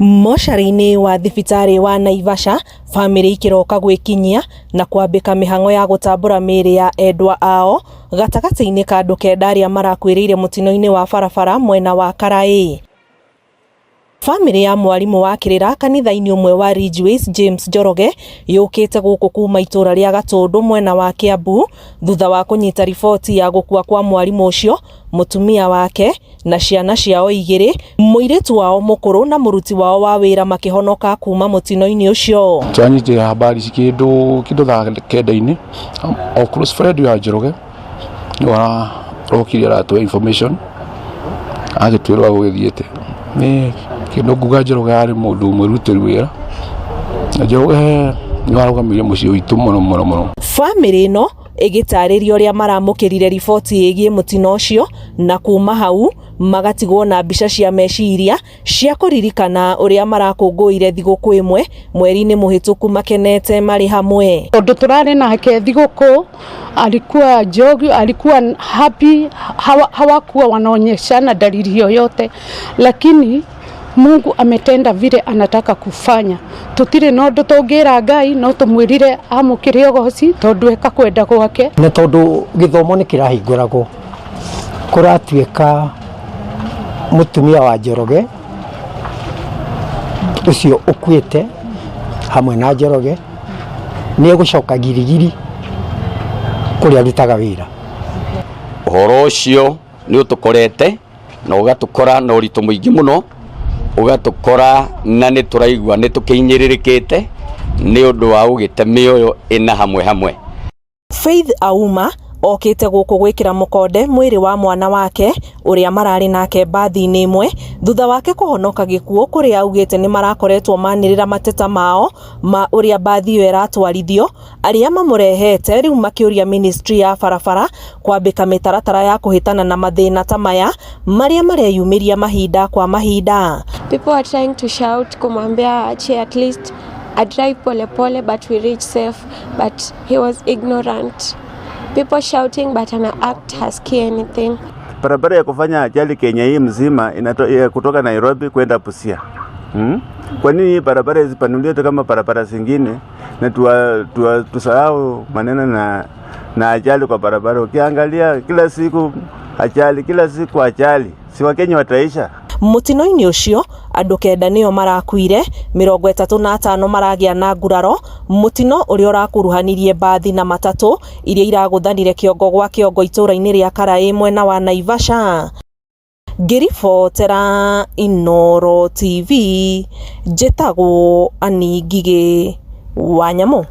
Mocarĩ-inĩ wa thibitarĩ wa Naivasha, bamĩrĩ ikiroka gwĩkinyia na kwambĩka mĩhang'o ya gũtambũra mĩĩrĩ ya endwa ao gatagatĩ-inĩ ka andũ kenda arĩa marakuĩrĩire mũtino-inĩ wa barabara mwena wa Karaĩ. Bamĩrĩ ya mwarimũ wa Kĩrĩra kanitha-inĩ ũmwe wa Ridgeways James Njoroge yũkĩte gũkũ kuma itũra rĩa Gatũndũ mwena wa Kiambu thutha wa kũnyita riboti ya gũkua kwa mwarimũ ũcio, mũtumia wake na ciana ciao igĩrĩ, mũirĩtu wao mũkũrũ na mũruti wao wa wĩra makĩhonoka kuma mũtino-inĩ ũcio. Twanyitire habari kĩndũ thaa kenda-inĩ o close friend ya Njoroge wa rokire aratũhe information agĩtwĩra gũgĩthiĩte nĩ kĩndũ nguga Njoroge arĩ mũndũ mwĩrutĩri wĩra na Njoroge nĩ warũgamirie mũciĩ witũ mũno. Bamĩrĩ ĩno ĩgĩtarĩria ũrĩa maramũkĩrire riboti ĩgiĩ mũtino ũcio na kuma hau magatigwo na mbica cia meciria cia kũririkana ũrĩa marakũngũĩire thigũkũ ĩmwe mweri-inĩ mũhĩtũku makenete marĩ hamwe. Tondũ tũrarĩ nake thigũkũ, alikuwa jogi, alikuwa happy, hawakuwa wanaonyeshana dalili yoyote, lakini Mungu ametenda vile anataka kufanya. Tutire no ndo tũngĩra Ngai no tũmwĩrire amũkĩre ũgoci tondũ eka kwenda gwake. Na tondũ gĩthomo nĩ kĩrahingũragwo, kũratuĩka mũtumia wa Njoroge ũcio ũkuĩte hamwe na Njoroge nĩ egũcoka girigiri kũrĩa arutaga wĩra. Ũhoro ũcio nĩ ũtũkorete na ũgatũkora na ũritũ mũingĩ mũno, ugatukora na nĩ tũraigua nĩ tũkĩnyĩrĩrĩkĩte nĩ ũndũ wa ũgĩte mĩoyo ĩna hamwe. Faith Auma okĩte gũkũ gwĩkĩra mũkonde mwĩrĩ wa mwana wake ũrĩa mararĩ nake mbathi-inĩ ĩmwe thutha wake kũhonoka gĩkuũ, kũrĩa augĩte nĩ marakoretwo manĩrĩra mateta mao ma ũrĩa mbathi ĩyo ĩratwarithio, arĩa mamũrehete rĩu makĩũria ministry ya barabara kwambĩka mĩtaratara ya kũhĩtana na mathĩna ta maya marĩa mareyumĩria mahinda kwa mahinda. People are trying to shout kumwambia ache at least a drive pole pole but we reach safe, but he was ignorant. People shouting but ana act hasikii anything. Barabara ya kufanya ajali Kenya hii mzima kutoka Nairobi kwenda Busia. Kwa nini barabara isipanuliwe kama barabara zingine na tusahau maneno na ajali kwa barabara? Ukiangalia kila siku ajali, si Wakenya wataisha? Mũtino-inĩ ũcio andũ kenda nĩo marakuire, 35 maragĩa na nguraro, mũtino ũrĩa ũrakuruhanirie mbathi na matatũ iria iragũthanire kĩongo gwa kĩongo itũra-inĩ rĩa Karaĩ mwena wa Naivasha. Ngĩribotera Inooro TV, njĩtagwo Anĩ Ngigĩ Wanyamũ.